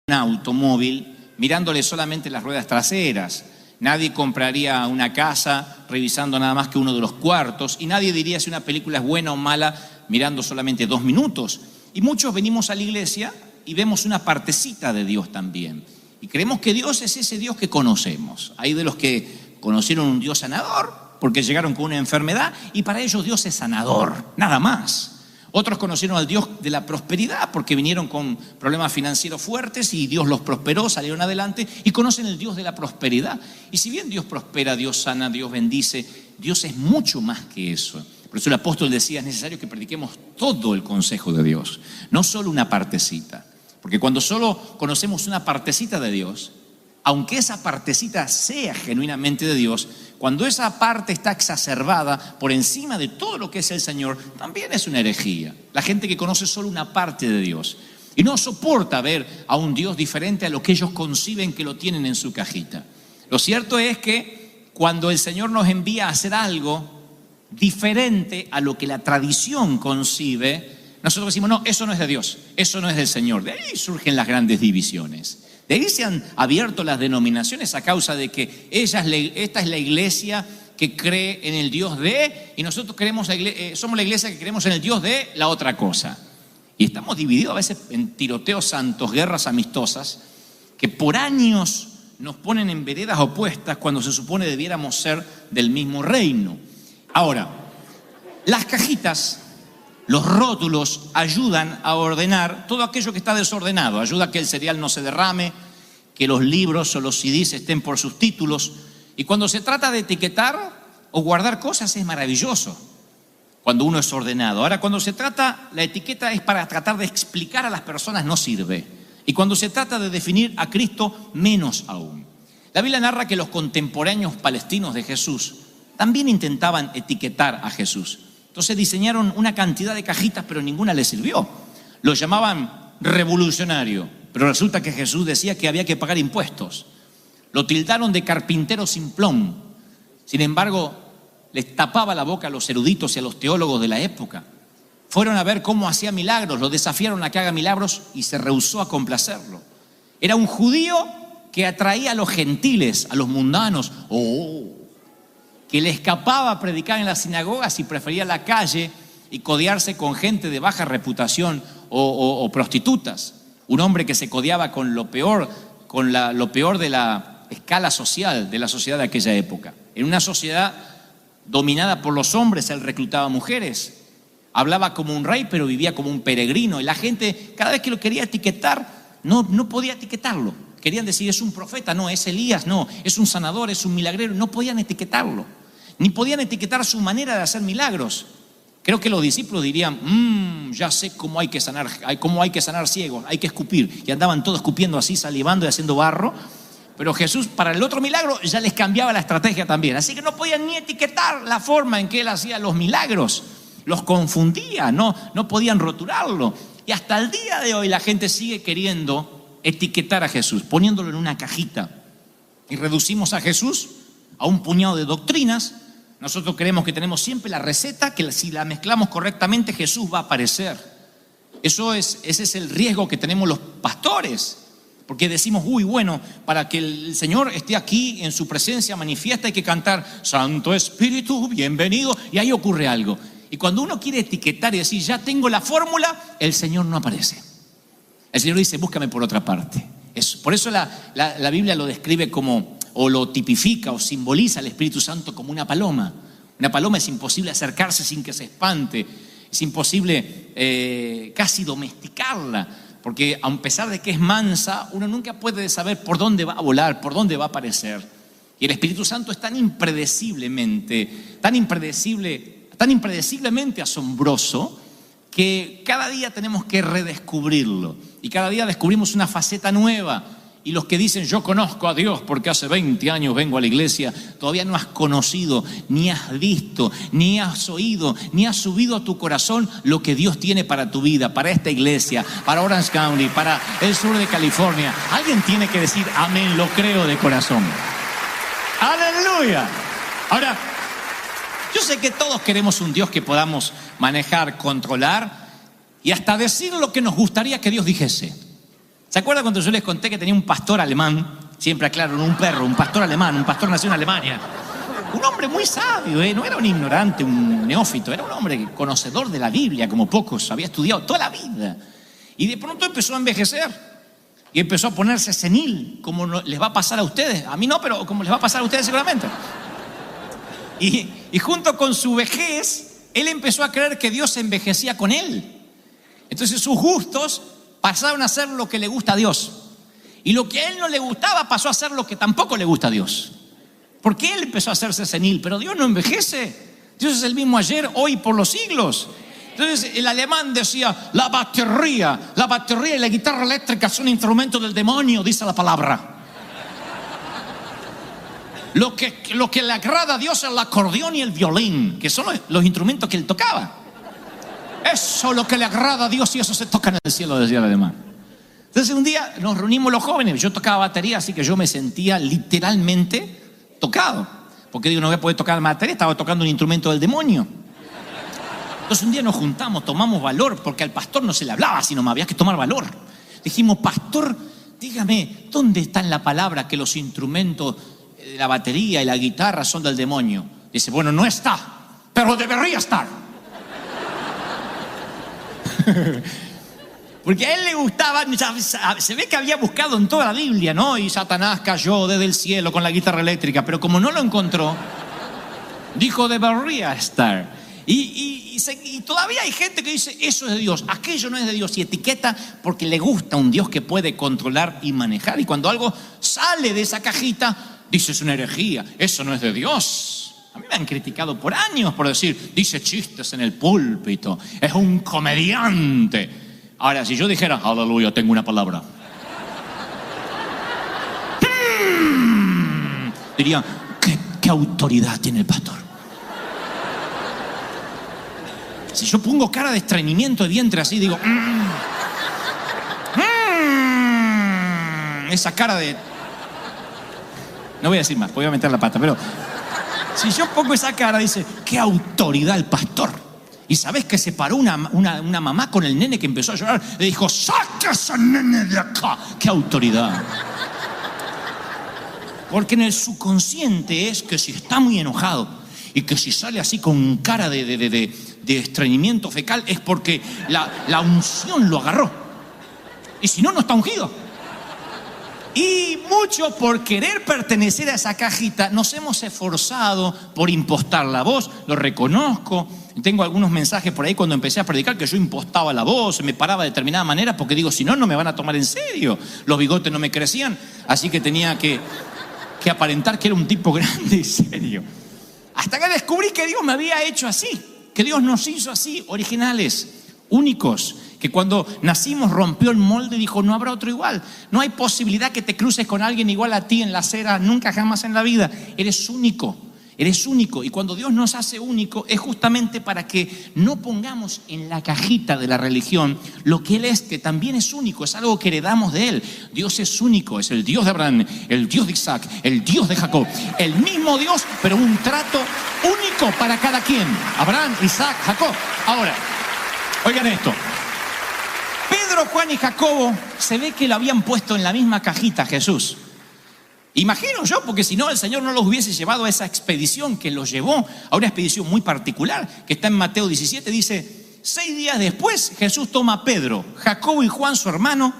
un automóvil mirándole solamente las ruedas traseras. Nadie compraría una casa revisando nada más que uno de los cuartos, y nadie diría si una película es buena o mala mirando solamente 2 minutos. Y muchos venimos a la iglesia y vemos una partecita de Dios también. Y creemos que Dios es ese Dios que conocemos. Hay de los que conocieron un Dios sanador porque llegaron con una enfermedad y para ellos Dios es sanador, nada más. Otros conocieron al Dios de la prosperidad porque vinieron con problemas financieros fuertes y Dios los prosperó, salieron adelante, y conocen el Dios de la prosperidad. Y si bien Dios prospera, Dios sana, Dios bendice, Dios es mucho más que eso. Por eso el apóstol decía, es necesario que prediquemos todo el consejo de Dios, no solo una partecita. Porque cuando solo conocemos una partecita de Dios, aunque esa partecita sea genuinamente de Dios, cuando esa parte está exacerbada por encima de todo lo que es el Señor, también es una herejía. La gente que conoce solo una parte de Dios y no soporta ver a un Dios diferente a lo que ellos conciben que lo tienen en su cajita. Lo cierto es que cuando el Señor nos envía a hacer algo diferente a lo que la tradición concibe, nosotros decimos, no, eso no es de Dios, eso no es del Señor. De ahí surgen las grandes divisiones. De ahí se han abierto las denominaciones a causa de que esta es la iglesia que cree en el Dios de, y nosotros somos la iglesia que creemos en el Dios de la otra cosa. Y estamos divididos a veces en tiroteos santos, guerras amistosas, que por años nos ponen en veredas opuestas cuando se supone debiéramos ser del mismo reino. Ahora, las cajitas, los rótulos ayudan a ordenar todo aquello que está desordenado. Ayuda a que el cereal no se derrame, que los libros o los CDs estén por sus títulos. Y cuando se trata de etiquetar o guardar cosas es maravilloso cuando uno es ordenado. Ahora, cuando se trata, la etiqueta es para tratar de explicar a las personas, no sirve. Y cuando se trata de definir a Cristo, menos aún. La Biblia narra que los contemporáneos palestinos de Jesús también intentaban etiquetar a Jesús. Entonces diseñaron una cantidad de cajitas, pero ninguna les sirvió. Lo llamaban revolucionario, pero resulta que Jesús decía que había que pagar impuestos. Lo tildaron de carpintero simplón. Sin embargo, les tapaba la boca a los eruditos y a los teólogos de la época. Fueron a ver cómo hacía milagros, lo desafiaron a que haga milagros y se rehusó a complacerlo. Era un judío que atraía a los gentiles, a los mundanos. Que le escapaba a predicar en las sinagogas y prefería la calle y codearse con gente de baja reputación o prostitutas. Un hombre que se codeaba con lo peor de la escala social, de la sociedad de aquella época. En una sociedad dominada por los hombres, él reclutaba mujeres. Hablaba como un rey, pero vivía como un peregrino. Y la gente, cada vez que lo quería etiquetar, no podía etiquetarlo. Querían decir, es un profeta, no, es Elías, no, es un sanador, es un milagrero. No podían etiquetarlo. Ni podían etiquetar su manera de hacer milagros. Creo que los discípulos dirían, ya sé cómo hay que sanar ciegos, hay que escupir. Y andaban todos escupiendo así, salivando y haciendo barro. Pero Jesús, para el otro milagro, ya les cambiaba la estrategia también. Así que no podían ni etiquetar la forma en que él hacía los milagros. Los confundía, no podían rotularlo. Y hasta el día de hoy la gente sigue queriendo etiquetar a Jesús, poniéndolo en una cajita. Y reducimos a Jesús a un puñado de doctrinas. Nosotros creemos que tenemos siempre la receta, que si la mezclamos correctamente Jesús va a aparecer. Ese es el riesgo que tenemos los pastores, porque decimos, bueno, para que el Señor esté aquí en su presencia manifiesta hay que cantar Santo Espíritu, bienvenido, y ahí ocurre algo. Y cuando uno quiere etiquetar y decir, ya tengo la fórmula, el Señor no aparece. El Señor dice, búscame por otra parte. Por eso la Biblia lo describe como, o lo tipifica o simboliza al Espíritu Santo como una paloma. Una paloma es imposible acercarse sin que se espante, es imposible casi domesticarla, porque a pesar de que es mansa, uno nunca puede saber por dónde va a volar, por dónde va a aparecer. Y el Espíritu Santo es tan impredeciblemente asombroso que cada día tenemos que redescubrirlo y cada día descubrimos una faceta nueva. Y los que dicen, yo conozco a Dios porque hace 20 años vengo a la iglesia, todavía no has conocido, ni has visto, ni has oído, ni has subido a tu corazón lo que Dios tiene para tu vida, para esta iglesia, para Orange County, para el sur de California. Alguien tiene que decir, amén, lo creo de corazón. ¡Aleluya! Ahora, yo sé que todos queremos un Dios que podamos manejar, controlar y hasta decir lo que nos gustaría que Dios dijese. ¿Se acuerdan cuando yo les conté que tenía un pastor alemán? Siempre aclaro, no un perro, un pastor alemán, un pastor nació en Alemania. Un hombre muy sabio, no era un ignorante, un neófito, era un hombre conocedor de la Biblia, como pocos, había estudiado toda la vida. Y de pronto empezó a envejecer y empezó a ponerse senil, como les va a pasar a ustedes. A mí no, pero como les va a pasar a ustedes seguramente. Y junto con su vejez, él empezó a creer que Dios envejecía con él. Entonces sus gustos pasaron a ser lo que le gusta a Dios. Y lo que a él no le gustaba pasó a ser lo que tampoco le gusta a Dios. Porque él empezó a hacerse senil, pero Dios no envejece. Dios es el mismo ayer, hoy, por los siglos. Entonces el alemán decía, la batería y la guitarra eléctrica son instrumentos del demonio, dice la palabra. Lo que le agrada a Dios es el acordeón y el violín, que son los instrumentos que él tocaba. Eso es lo que le agrada a Dios y eso se toca en el cielo, decía el alemán. Entonces un día nos reunimos los jóvenes, yo tocaba batería, así que yo me sentía literalmente tocado. Porque digo, no voy a poder tocar batería, estaba tocando un instrumento del demonio. Entonces un día nos juntamos, tomamos valor, porque al pastor no se le hablaba, sino me había que tomar valor. Dijimos, pastor, dígame, ¿dónde está en la palabra que los instrumentos de la batería y la guitarra son del demonio? Dice, bueno, no está, pero debería estar. Porque a él le gustaba, se ve que había buscado en toda la Biblia, ¿no? Y Satanás cayó desde el cielo con la guitarra eléctrica, pero como no lo encontró, dijo, debería estar. Y todavía hay gente que dice, eso es de Dios, aquello no es de Dios, y etiqueta porque le gusta un Dios que puede controlar y manejar. Y cuando algo sale de esa cajita, dice, es una herejía, eso no es de Dios. A mí me han criticado por años por decir, dice chistes en el púlpito, es un comediante. Ahora, si yo dijera, aleluya, tengo una palabra, diría, ¿qué autoridad tiene el pastor? Si yo pongo cara de estreñimiento de vientre así, digo, esa cara de... No voy a decir más, voy a meter la pata, pero si yo pongo esa cara, dice, ¿qué autoridad el pastor? Y ¿sabés que se paró una mamá con el nene que empezó a llorar? Le dijo, ¡saca ese nene de acá! ¡Qué autoridad! Porque en el subconsciente es que si está muy enojado y que si sale así con cara de estreñimiento fecal es porque la unción lo agarró. Y si no, no está ungido. Y mucho por querer pertenecer a esa cajita nos hemos esforzado por impostar la voz. Lo reconozco. Tengo algunos mensajes por ahí cuando empecé a predicar que yo impostaba la voz, me paraba de determinada manera porque digo, si no, no me van a tomar en serio. Los bigotes no me crecían, así que tenía que aparentar que era un tipo grande y serio. Hasta que descubrí que Dios me había hecho así, que Dios nos hizo así, originales, únicos, que cuando nacimos rompió el molde y dijo, no habrá otro igual. No hay posibilidad que te cruces con alguien igual a ti en la acera, nunca jamás en la vida. Eres único. Eres único, y cuando Dios nos hace único es justamente para que no pongamos en la cajita de la religión lo que Él es, que también es único, es algo que heredamos de Él. Dios es único, es el Dios de Abraham, el Dios de Isaac, el Dios de Jacob, el mismo Dios, pero un trato único para cada quien. Abraham, Isaac, Jacob. Ahora, oigan esto. Pedro, Juan y Jacobo se ve que lo habían puesto en la misma cajita Jesús. Imagino yo, porque si no el Señor no los hubiese llevado a esa expedición que los llevó a una expedición muy particular, que está en Mateo 17, dice, 6 días después Jesús toma a Pedro, Jacobo y Juan su hermano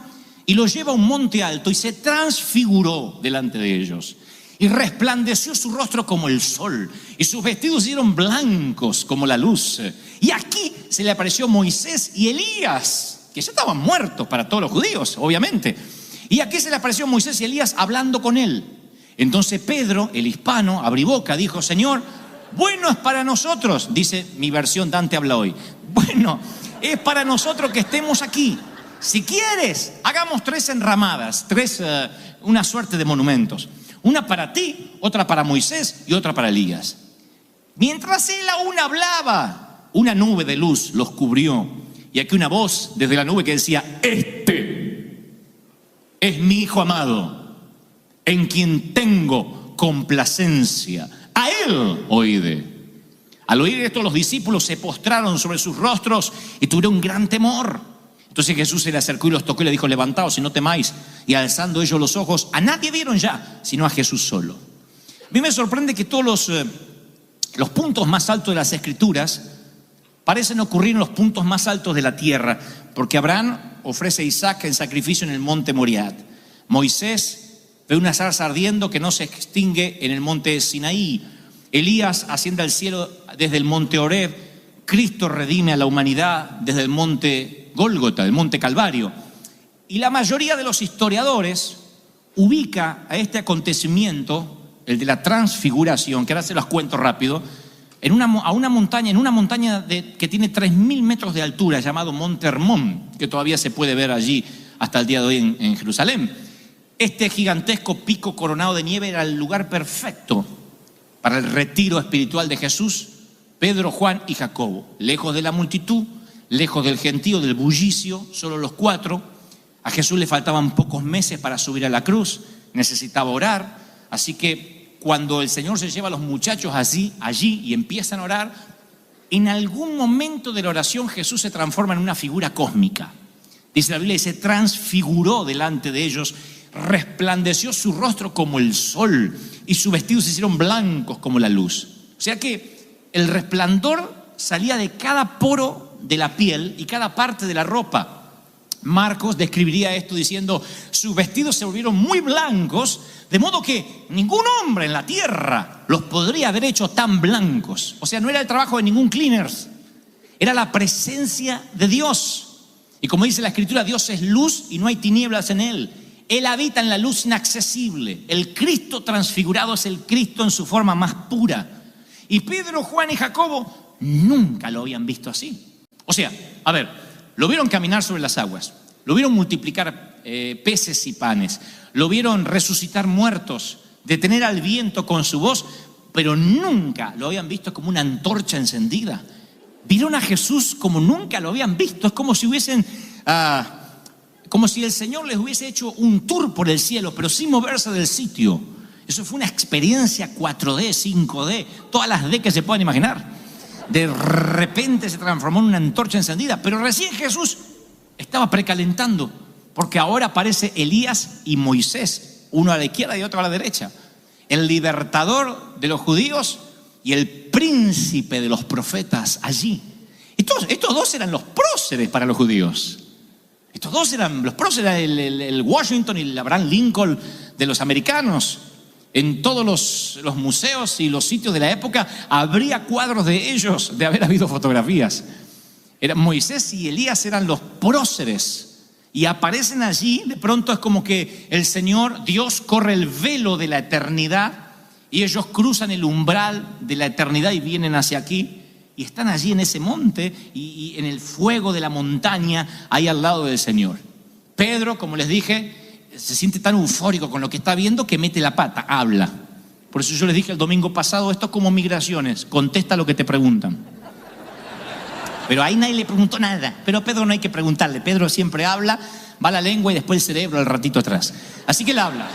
y los lleva a un monte alto y se transfiguró delante de ellos. Y resplandeció su rostro como el sol y sus vestidos se hicieron blancos como la luz. Y aquí se le apareció Moisés y Elías, que ya estaban muertos para todos los judíos, obviamente. Y aquí se le apareció Moisés y Elías hablando con él. Entonces Pedro, el hispano, abrió boca, dijo, Señor, bueno es para nosotros, dice mi versión Dante habla hoy, bueno, es para nosotros que estemos aquí. Si quieres, hagamos 3 enramadas, una suerte de monumentos. Una para ti, otra para Moisés y otra para Elías. Mientras él aún hablaba, una nube de luz los cubrió. Y aquí una voz desde la nube que decía, este es mi Hijo amado, en quien tengo complacencia. A él oíd. Al oír esto, los discípulos se postraron sobre sus rostros y tuvieron gran temor. Entonces Jesús se le acercó y los tocó y le dijo: levantaos y no temáis. Y alzando ellos los ojos, a nadie vieron ya, sino a Jesús solo. A mí me sorprende que todos los puntos más altos de las Escrituras parecen ocurrir en los puntos más altos de la tierra, porque Abraham ofrece a Isaac en sacrificio en el monte Moriah. Moisés ve una zarza ardiendo que no se extingue en el monte Sinaí. Elías asciende al cielo desde el monte Horeb. Cristo redime a la humanidad desde el monte Gólgota, el monte Calvario. Y la mayoría de los historiadores ubica a este acontecimiento, el de la transfiguración, que ahora se los cuento rápido, en una montaña que tiene 3.000 metros de altura, llamado Monte Hermón, que todavía se puede ver allí hasta el día de hoy en Jerusalén. Este gigantesco pico coronado de nieve era el lugar perfecto para el retiro espiritual de Jesús, Pedro, Juan y Jacobo, lejos de la multitud, lejos del gentío, del bullicio, solo los 4. A Jesús le faltaban pocos meses para subir a la cruz, necesitaba orar, así que cuando el Señor se lleva a los muchachos allí y empiezan a orar, en algún momento de la oración Jesús se transforma en una figura cósmica. Dice la Biblia, se transfiguró delante de ellos, resplandeció su rostro como el sol y sus vestidos se hicieron blancos como la luz. O sea que el resplandor salía de cada poro de la piel y cada parte de la ropa. Marcos describiría esto diciendo: sus vestidos se volvieron muy blancos, de modo que ningún hombre en la tierra los podría haber hecho tan blancos. O sea, no era el trabajo de ningún cleaners, era la presencia de Dios. Y como dice la Escritura, Dios es luz y no hay tinieblas en Él. Él habita en la luz inaccesible. El Cristo transfigurado es el Cristo en su forma más pura. Y Pedro, Juan y Jacobo nunca lo habían visto así. O sea, a ver, lo vieron caminar sobre las aguas, lo vieron multiplicar peces y panes, lo vieron resucitar muertos, detener al viento con su voz, pero nunca lo habían visto como una antorcha encendida. Vieron a Jesús como nunca lo habían visto. Es como si como si el Señor les hubiese hecho un tour por el cielo, pero sin moverse del sitio. Eso fue una experiencia 4D, 5D, todas las D que se puedan imaginar. De repente se transformó en una antorcha encendida, pero recién Jesús estaba precalentando, porque ahora aparece Elías y Moisés, uno a la izquierda y otro a la derecha, el libertador de los judíos y el príncipe de los profetas allí. Estos dos eran los próceres para los judíos. Estos dos eran los próceres, el Washington y el Abraham Lincoln de los americanos. En todos los museos y los sitios de la época habría cuadros de ellos, de haber habido fotografías. Moisés y Elías eran los próceres y aparecen allí. De pronto es como que el Señor, Dios, corre el velo de la eternidad y ellos cruzan el umbral de la eternidad y vienen hacia aquí y están allí en ese monte y en el fuego de la montaña, ahí al lado del Señor. Pedro, como les dije, se siente tan eufórico con lo que está viendo que mete la pata, habla. Por eso yo les dije el domingo pasado, esto es como migraciones, contesta lo que te preguntan. Pero ahí nadie le preguntó nada. Pero a Pedro no hay que preguntarle, Pedro siempre habla, va la lengua y después el cerebro al ratito atrás. Así que él habla.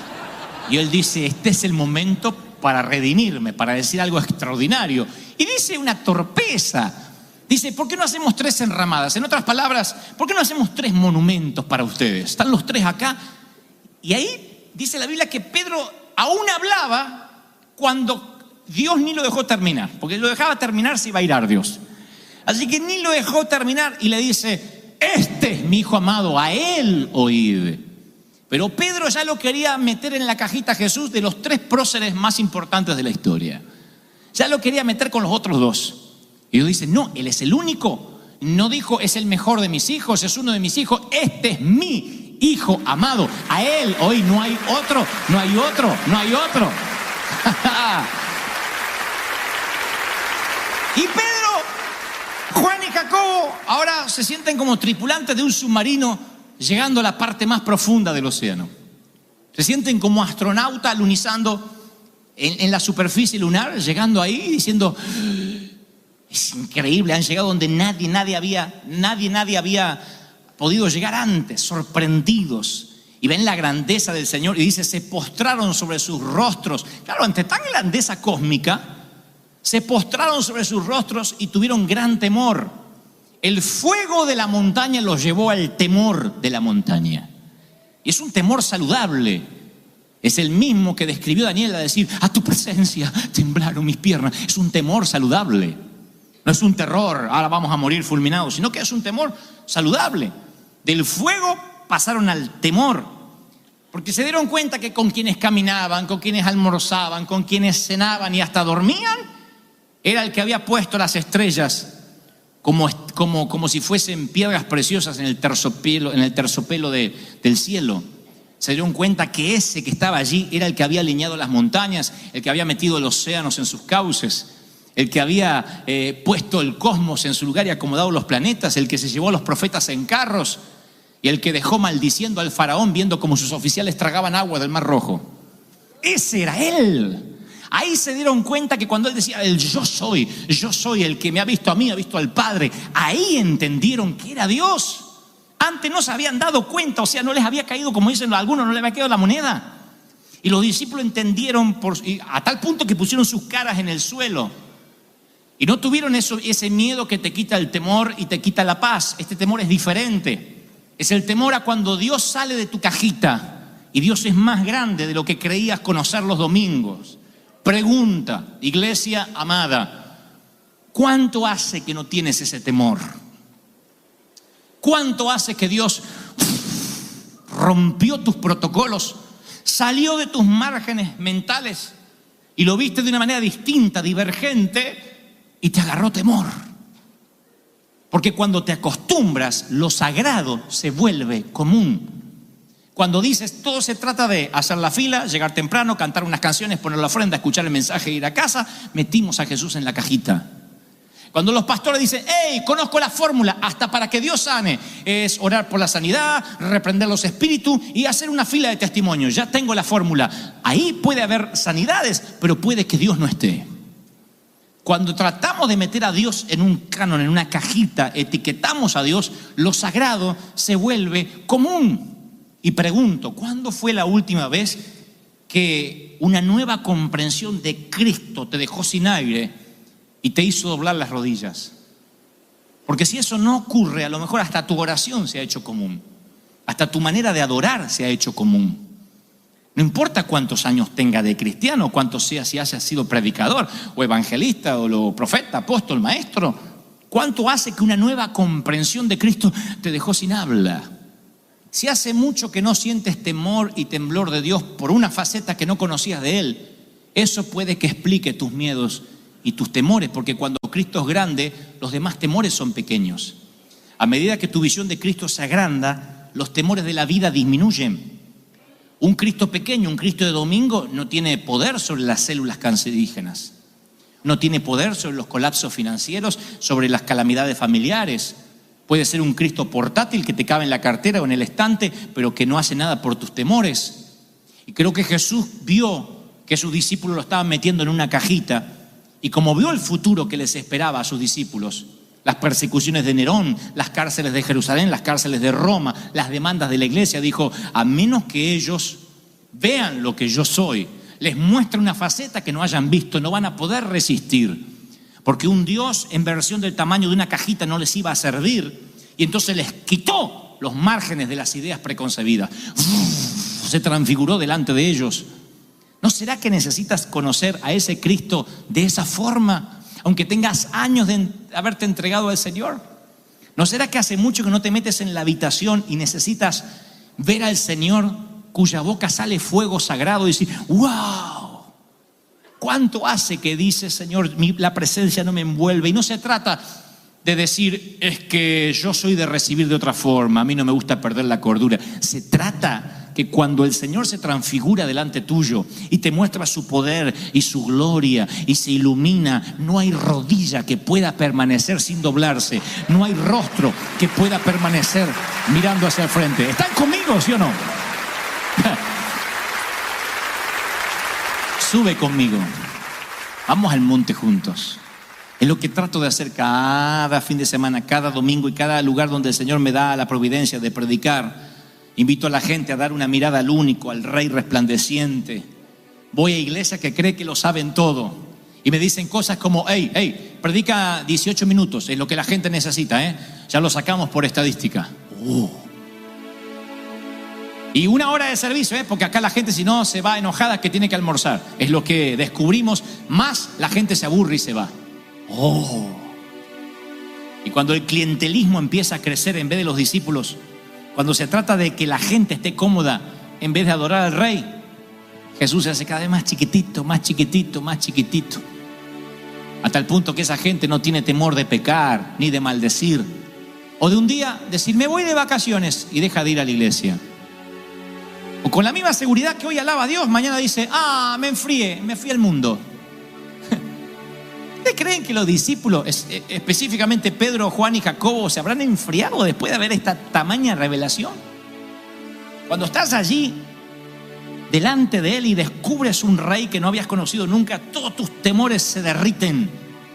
Y él dice, este es el momento para redimirme, para decir algo extraordinario. Y dice una torpeza. Dice, ¿por qué no hacemos 3 enramadas? En otras palabras, ¿por qué no hacemos 3 monumentos para ustedes? Están los 3 acá. Y ahí dice la Biblia que Pedro aún hablaba cuando Dios ni lo dejó terminar, porque lo dejaba terminar se iba a irar Dios. Así que ni lo dejó terminar y le dice, este es mi hijo amado, a él oíd. Pero Pedro ya lo quería meter en la cajita a Jesús de los 3 próceres más importantes de la historia. Ya lo quería meter con los otros 2. Y Dios dice, no, él es el único. No dijo, es el mejor de mis hijos, es uno de mis hijos, este es mi hijo amado, a él hoy no hay otro, no hay otro, no hay otro. Y Pedro, Juan y Jacobo ahora se sienten como tripulantes de un submarino llegando a la parte más profunda del océano. Se sienten como astronautas alunizando en la superficie lunar, llegando ahí diciendo, es increíble, han llegado donde nadie había podido llegar antes, sorprendidos, y ven la grandeza del Señor, y dice, se postraron sobre sus rostros. Claro, ante tan grandeza cósmica, se postraron sobre sus rostros y tuvieron gran temor. El fuego de la montaña los llevó al temor de la montaña. Y es un temor saludable. Es el mismo que describió Daniel a decir: a tu presencia temblaron mis piernas. Es un temor saludable. No es un terror, ahora vamos a morir fulminados, sino que es un temor saludable. Del fuego pasaron al temor, porque se dieron cuenta que con quienes caminaban, con quienes almorzaban, con quienes cenaban y hasta dormían, era el que había puesto las estrellas como si fuesen piedras preciosas en el terciopelo del cielo. Se dieron cuenta que ese que estaba allí era el que había alineado las montañas, el que había metido los océanos en sus cauces, el que había puesto el cosmos en su lugar y acomodado los planetas, el que se llevó a los profetas en carros y el que dejó maldiciendo al faraón viendo cómo sus oficiales tragaban agua del Mar Rojo. Ese era él. Ahí se dieron cuenta que cuando él decía: el yo soy el que me ha visto a mí, ha visto al Padre. Ahí entendieron que era Dios. Antes no se habían dado cuenta, o sea, no les había caído, como dicen algunos, no les había caído la moneda. Y los discípulos entendieron a tal punto que pusieron sus caras en el suelo. Y no tuvieron ese miedo que te quita el temor y te quita la paz. Este temor es diferente. Es el temor a cuando Dios sale de tu cajita y Dios es más grande de lo que creías conocer los domingos. Pregunta, iglesia amada, ¿cuánto hace que no tienes ese temor? ¿Cuánto hace que Dios rompió tus protocolos, salió de tus márgenes mentales y lo viste de una manera distinta, divergente, y te agarró temor? Porque cuando te acostumbras, lo sagrado se vuelve común. Cuando dices, todo se trata de hacer la fila, llegar temprano, cantar unas canciones, poner la ofrenda, escuchar el mensaje e ir a casa, metimos a Jesús en la cajita. Cuando los pastores dicen: hey, conozco la fórmula, hasta para que Dios sane, es orar por la sanidad, reprender los espíritus y hacer una fila de testimonios. Ya tengo la fórmula. Ahí puede haber sanidades, pero puede que Dios no esté. Cuando tratamos de meter a Dios en un canon, en una cajita, etiquetamos a Dios, lo sagrado se vuelve común. Y pregunto, ¿cuándo fue la última vez que una nueva comprensión de Cristo te dejó sin aire y te hizo doblar las rodillas? Porque si eso no ocurre, a lo mejor hasta tu oración se ha hecho común, hasta tu manera de adorar se ha hecho común. No importa cuántos años tenga de cristiano, cuántos sea, si haya sido predicador o evangelista o profeta, apóstol, maestro. ¿Cuánto hace que una nueva comprensión de Cristo te dejó sin habla? Si hace mucho que no sientes temor y temblor de Dios por una faceta que no conocías de Él, eso puede que explique tus miedos y tus temores, porque cuando Cristo es grande, los demás temores son pequeños. A medida que tu visión de Cristo se agranda, los temores de la vida disminuyen. Un Cristo pequeño, un Cristo de domingo, no tiene poder sobre las células cancerígenas, no tiene poder sobre los colapsos financieros, sobre las calamidades familiares. Puede ser un Cristo portátil que te cabe en la cartera o en el estante, pero que no hace nada por tus temores. Y creo que Jesús vio que sus discípulos lo estaban metiendo en una cajita, y como vio el futuro que les esperaba a sus discípulos, las persecuciones de Nerón, las cárceles de Jerusalén, las cárceles de Roma, las demandas de la iglesia, dijo: a menos que ellos vean lo que yo soy, les muestre una faceta que no hayan visto, no van a poder resistir. Porque un Dios en versión del tamaño de una cajita no les iba a servir, y entonces les quitó los márgenes de las ideas preconcebidas. Se transfiguró delante de ellos. ¿No será que necesitas conocer a ese Cristo de esa forma, aunque tengas años de haberte entregado al Señor? ¿No será que hace mucho que no te metes en la habitación y necesitas ver al Señor cuya boca sale fuego sagrado y decir: ¡wow! ¿Cuánto hace que dice: Señor, la presencia no me envuelve? Y no se trata de decir: es que yo soy de recibir de otra forma, a mí no me gusta perder la cordura. Se trata que cuando el Señor se transfigura delante tuyo y te muestra su poder y su gloria y se ilumina, no hay rodilla que pueda permanecer sin doblarse, no hay rostro que pueda permanecer mirando hacia el frente. ¿Están conmigo, sí o no? Sube conmigo, vamos al monte juntos. Es lo que trato de hacer cada fin de semana, cada domingo y cada lugar donde el Señor me da la providencia de predicar. Invito a la gente a dar una mirada al único, al Rey resplandeciente. Voy a iglesias que creen que lo saben todo y me dicen cosas como: hey, predica 18 minutos, es lo que la gente necesita, ya lo sacamos por estadística. Y 1 hora de servicio, porque acá la gente si no se va enojada que tiene que almorzar. Es lo que descubrimos, más la gente se aburre y se va. Y cuando el clientelismo empieza a crecer en vez de los discípulos, cuando se trata de que la gente esté cómoda en vez de adorar al Rey, Jesús se hace cada vez más chiquitito, más chiquitito, más chiquitito. Hasta el punto que esa gente no tiene temor de pecar, ni de maldecir. O de un día decir, me voy de vacaciones y deja de ir a la iglesia. O con la misma seguridad que hoy alaba a Dios, mañana dice, me enfrié, me fui al mundo. ¿Ustedes creen que los discípulos, específicamente Pedro, Juan y Jacobo, se habrán enfriado después de ver esta tamaña revelación? Cuando estás allí, delante de Él y descubres un Rey que no habías conocido nunca, todos tus temores se derriten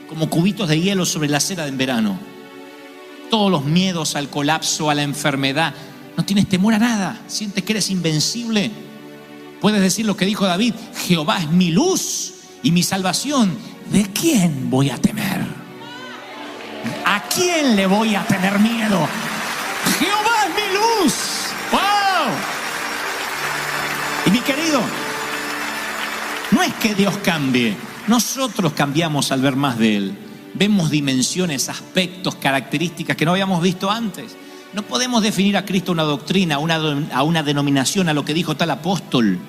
como cubitos de hielo sobre la acera en verano. Todos los miedos al colapso, a la enfermedad. No tienes temor a nada, sientes que eres invencible. Puedes decir lo que dijo David, Jehová es mi luz y mi salvación. ¿De quién voy a temer? ¿A quién le voy a tener miedo? Jehová es mi luz. ¡Wow! Y mi querido, no es que Dios cambie, nosotros cambiamos al ver más de Él. Vemos dimensiones, aspectos, características que no habíamos visto antes. No podemos definir a Cristo una doctrina, a una denominación, a lo que dijo tal apóstol.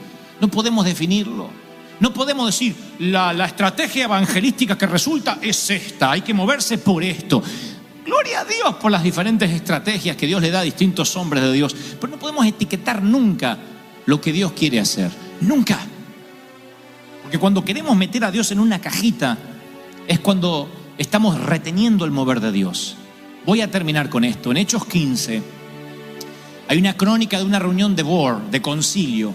No podemos definirlo. No podemos decir, la estrategia evangelística que resulta es esta, hay que moverse por esto. Gloria a Dios por las diferentes estrategias que Dios le da a distintos hombres de Dios. Pero no podemos etiquetar nunca lo que Dios quiere hacer. Nunca. Porque cuando queremos meter a Dios en una cajita, es cuando estamos reteniendo el mover de Dios. Voy a terminar con esto. En Hechos 15 hay una crónica de una reunión de board, de concilio,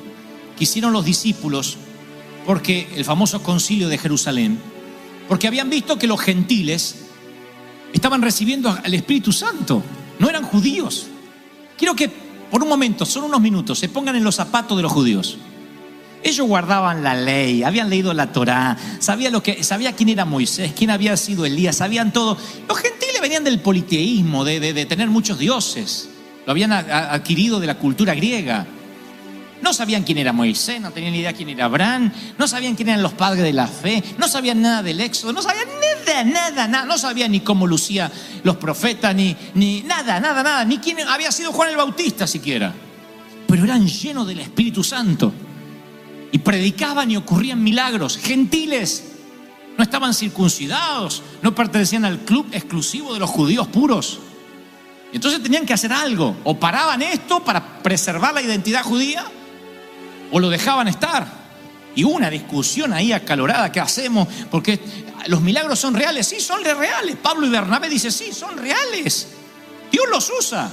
que hicieron los discípulos, porque el famoso concilio de Jerusalén, porque habían visto que los gentiles estaban recibiendo al Espíritu Santo, no eran judíos. Quiero que por un momento, son unos minutos, se pongan en los zapatos de los judíos. Ellos guardaban la ley, habían leído la Torá, sabía quién era Moisés, quién había sido Elías, sabían todo. Los gentiles venían del politeísmo, de tener muchos dioses. Lo habían adquirido de la cultura griega. No sabían quién era Moisés, no tenían ni idea quién era Abraham, no sabían quién eran los padres de la fe, no sabían nada del Éxodo, no sabían nada, no sabían ni cómo lucían los profetas, ni nada, ni quién había sido Juan el Bautista siquiera. Pero eran llenos del Espíritu Santo y predicaban y ocurrían milagros. Gentiles, no estaban circuncidados, no pertenecían al club exclusivo de los judíos puros. Entonces tenían que hacer algo, o paraban esto para preservar la identidad judía, o lo dejaban estar. Y hubo una discusión ahí acalorada, ¿qué hacemos? Porque los milagros son reales. Sí, son reales. Pablo y Bernabé dicen, sí, son reales. Dios los usa.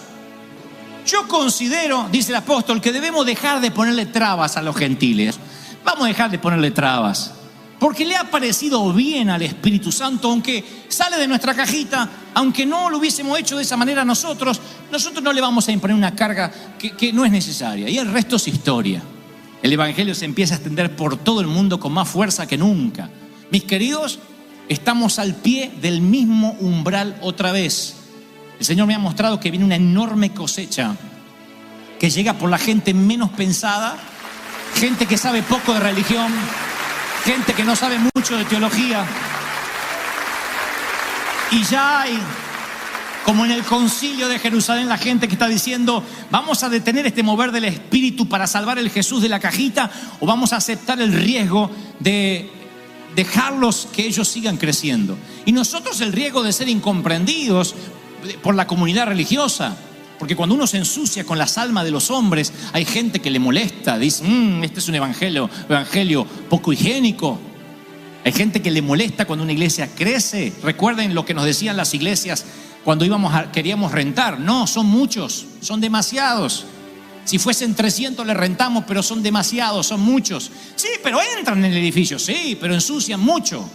Yo considero, dice el apóstol, que debemos dejar de ponerle trabas a los gentiles. Vamos a dejar de ponerle trabas, porque le ha parecido bien al Espíritu Santo, aunque sale de nuestra cajita, aunque no lo hubiésemos hecho de esa manera nosotros no le vamos a imponer una carga que no es necesaria. Y el resto es historia. El Evangelio se empieza a extender por todo el mundo con más fuerza que nunca. Mis queridos, estamos al pie del mismo umbral otra vez. El Señor me ha mostrado que viene una enorme cosecha que llega por la gente menos pensada, gente que sabe poco de religión, gente que no sabe mucho de teología. Y ya hay, como en el concilio de Jerusalén, la gente que está diciendo, ¿vamos a detener este mover del Espíritu para salvar el Jesús de la cajita? ¿O vamos a aceptar el riesgo de dejarlos que ellos sigan creciendo? Y nosotros el riesgo de ser incomprendidos por la comunidad religiosa. Porque cuando uno se ensucia con las almas de los hombres, hay gente que le molesta, dice, este es un evangelio poco higiénico. Hay gente que le molesta cuando una iglesia crece. Recuerden lo que nos decían las iglesias cuando queríamos rentar. No, son muchos, son demasiados. Si fuesen 300 le rentamos, pero son demasiados, son muchos. Sí, pero entran en el edificio, sí, pero ensucian mucho.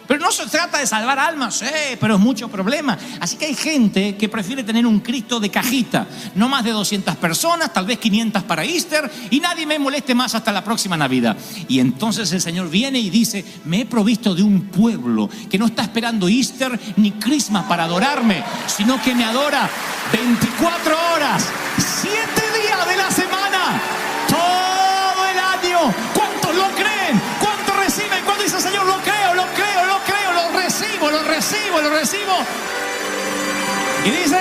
Pero no se trata de salvar almas, pero es mucho problema. Así que hay gente que prefiere tener un Cristo de cajita. No más de 200 personas, tal vez 500 para Easter, y nadie me moleste más hasta la próxima Navidad. Y entonces el Señor viene y dice, me he provisto de un pueblo que no está esperando Easter ni Christmas para adorarme, sino que me adora 24 horas, 7 días de la semana, todo el año. ¿Cuántos lo creen? ¿Cuántos reciben? ¿Cuánto dice el Señor? Lo creo, lo creo, lo creo, lo recibo, lo recibo, lo recibo. Y dice,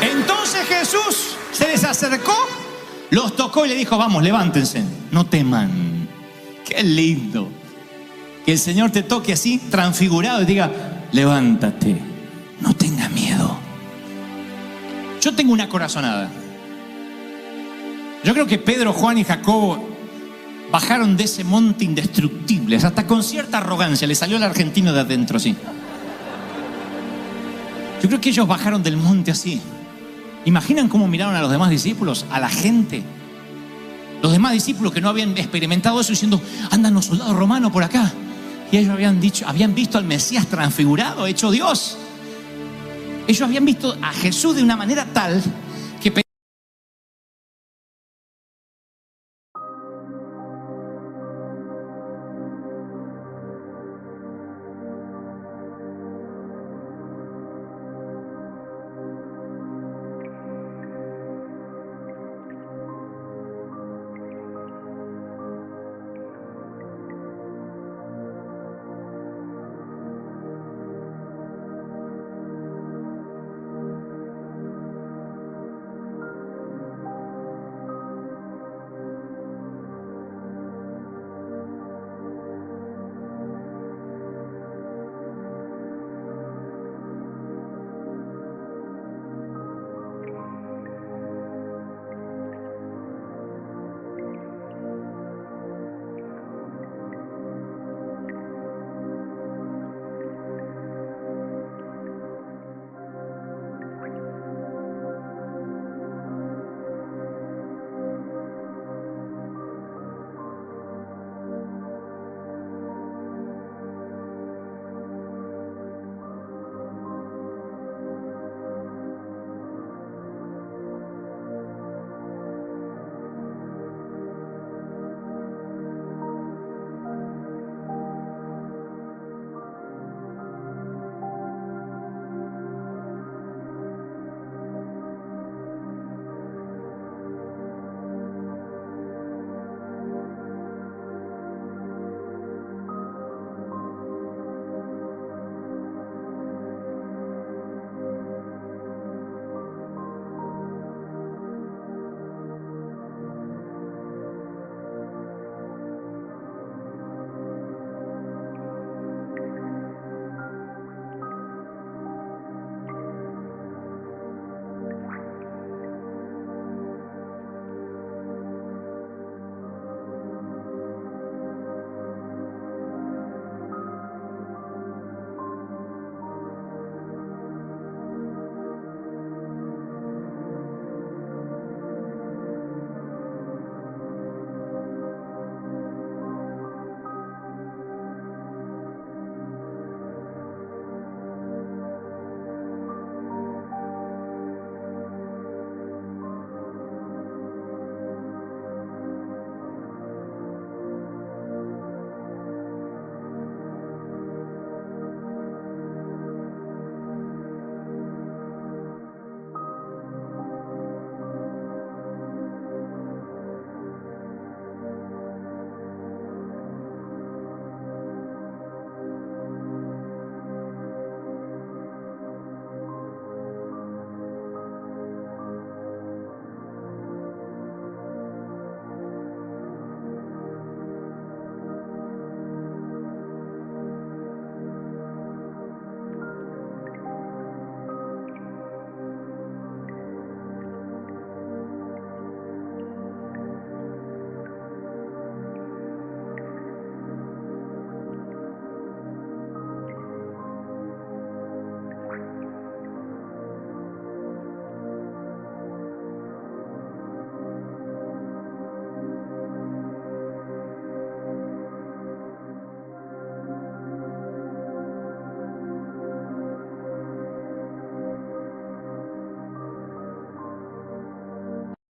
entonces Jesús se les acercó, los tocó y le dijo, vamos, levántense, no teman. Qué lindo que el Señor te toque así, transfigurado, y diga, levántate, no tengas miedo. Yo tengo una corazonada. Yo creo que Pedro, Juan y Jacobo bajaron de ese monte indestructibles, hasta con cierta arrogancia. Le salió el argentino de adentro así. Yo creo que ellos bajaron del monte así. ¿Imaginan cómo miraron a los demás discípulos? A la gente. Los demás discípulos que no habían experimentado eso, diciendo, andan los soldados romanos por acá. Y ellos habían visto al Mesías transfigurado, hecho Dios. Ellos habían visto a Jesús de una manera tal